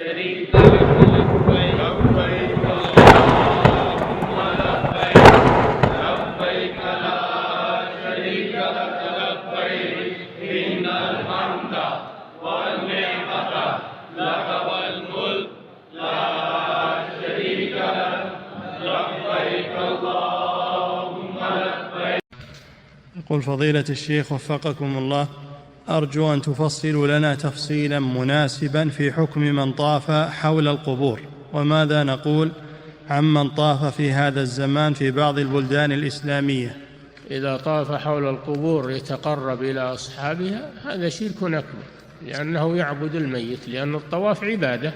شريك لك لبيك لبيك اللهم لبيك لبيك لا شريك لك لبيك إن الحمد والنعمة لك والملك لا شريك لك لبيك اللهم لبيك. يقول فضيلة الشيخ وفقكم الله، أرجو أن تفصلوا لنا تفصيلا مناسبا في حكم من طاف حول القبور، وماذا نقول عمن طاف في هذا الزمان في بعض البلدان الإسلامية. إذا طاف حول القبور يتقرب إلى أصحابها هذا شرك أكبر، لأنه يعبد الميت، لأن الطواف عبادة،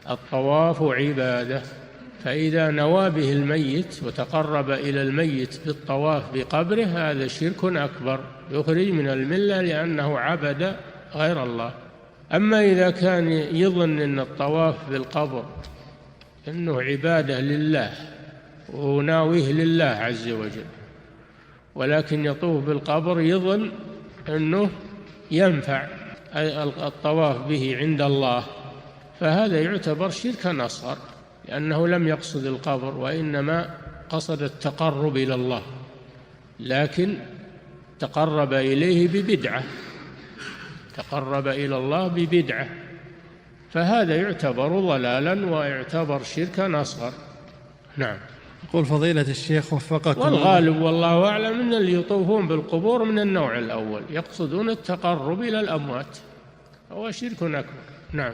الطواف عبادة، فإذا نوى به الميت وتقرب إلى الميت بالطواف بقبره هذا شرك أكبر يخرج من الملة، لأنه عبد غير الله. أما إذا كان يظن أن الطواف بالقبر أنه عبادة لله وناويه لله عز وجل، ولكن يطوف بالقبر يظن أنه ينفع الطواف به عند الله، فهذا يعتبر شركا أصغر، لأنه لم يقصد القبر وإنما قصد التقرب إلى الله، لكن تقرب إليه ببدعة، تقرب إلى الله ببدعة، فهذا يعتبر ضلالا ويعتبر شركا أصغر. نعم. يقول فضيلة الشيخ وفقكم والغالب والله أعلم أن اللي يطوفون بالقبور من النوع الأول، يقصدون التقرب إلى الأموات، هو شرك أكبر. نعم.